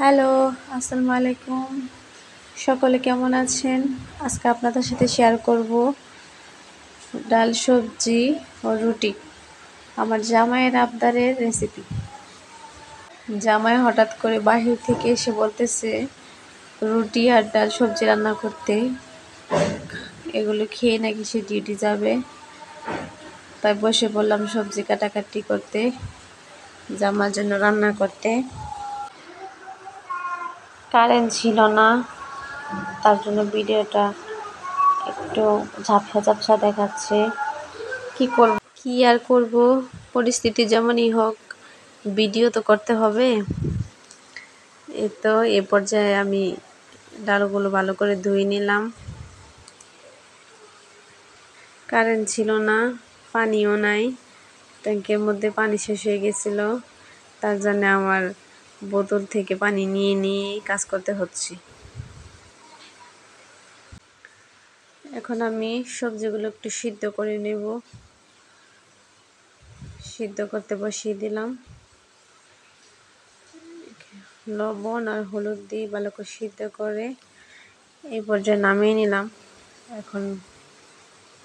Hello, আসসালামু আলাইকুম। সকলে কেমন আছেন? আজকে আপনাদের সাথে শেয়ার করব ডাল সবজি ও রুটি, আমার জামাইয়ের আবদারের রেসিপি। জামাই হঠাৎ করে বাহির থেকে এসে বলতেছে রুটি আর ডাল সবজি রান্না করতে, এগুলো খেয়ে নাকি সে ডিউটি যাবে। তাই বসে বললাম সবজি কাটাকাটি করতে, জামার জন্য রান্না করতে। কারেন্ট ছিল না, তার জন্য ভিডিওটা একটু ঝাপসা ঝাপসা দেখাচ্ছে। কি আর করব, পরিস্থিতি যেমনই হোক ভিডিও তো করতে হবে। এই তো এ পর্যায়ে আমি ডালগুলো ভালো করে ধুয়ে নিলাম। কারেন্ট ছিল না, পানিও নাই, ট্যাঙ্কের মধ্যে পানি শেষ হয়ে গেছিল। তার জন্য আমার বোতল থেকে পানি নিয়ে নিয়ে কাজ করতে হচ্ছে। এখন আমি সবজিগুলো একটু সিদ্ধ করে নেব। সিদ্ধ করতে বসিয়ে দিলাম। লবণ আর হলুদ দিয়ে ভালো করে সিদ্ধ করে এই পর্যায়ে নামিয়ে নিলাম। এখন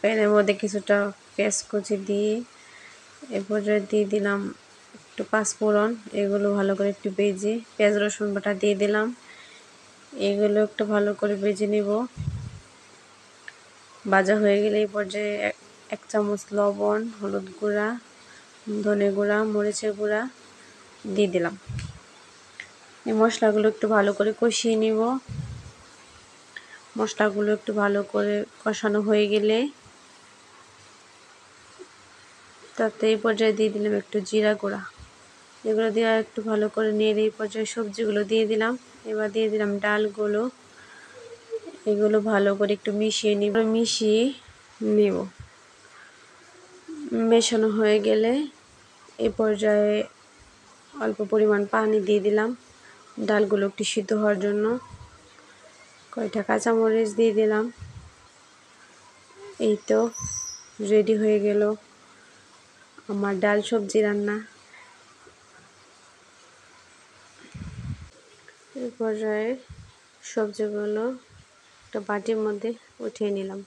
প্যানের মধ্যে কিছুটা পেঁয়াজ কুচি দিয়ে এই পর্যায়ে দিয়ে দিলাম একটু পাঁচফোড়ন। এগুলো ভালো করে একটু ভেজে পেঁয়াজ রসুন বাটা দিয়ে দিলাম। এগুলো একটু ভালো করে ভেজে নেব। ভাজা হয়ে গেলে এই পর্যায়ে এক চামচ লবণ, হলুদ গুঁড়া, ধনে গুঁড়া, মরিচের গুঁড়া দিয়ে দিলাম। এই মশলাগুলো একটু ভালো করে কষিয়ে নিব। মশলাগুলো একটু ভালো করে কষানো হয়ে গেলে তাতে এই পর্যায়ে দিয়ে দিলাম একটু জিরা গুঁড়া। এগুলো দিয়ে একটু ভালো করে নেড়ে এই পর্যায়ে সবজিগুলো দিয়ে দিলাম। এবার দিয়ে দিলাম ডালগুলো। এগুলো ভালো করে একটু মিশিয়ে নেব। মেশানো হয়ে গেলে এই পর্যায়ে অল্প পরিমাণ পানি দিয়ে দিলাম ডালগুলো একটু সিদ্ধ হওয়ার জন্য। কয়টা কাঁচামরিচ দিয়ে দিলাম। এই তো রেডি হয়ে গেল আমার ডাল সবজি রান্না। এই পর্যায়ে সবজিগুলো একটা বাটির মধ্যে উঠিয়ে নিলাম।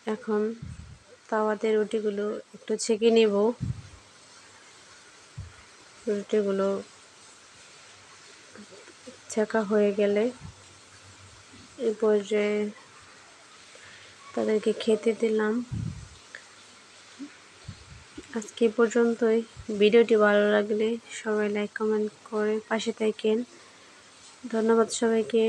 এখন তাওয়াতে রুটিগুলো একটু ছেঁকে নেব। রুটিগুলো ছেঁকা হয়ে গেলে এই পর্যায়ে তাদেরকে খেতে দিলাম। আজকে পর্যন্তই। ভিডিওটি ভালো লাগলে সবাই লাইক কমেন্ট করে পাশে থাকেন। ধন্যবাদ সবাইকে।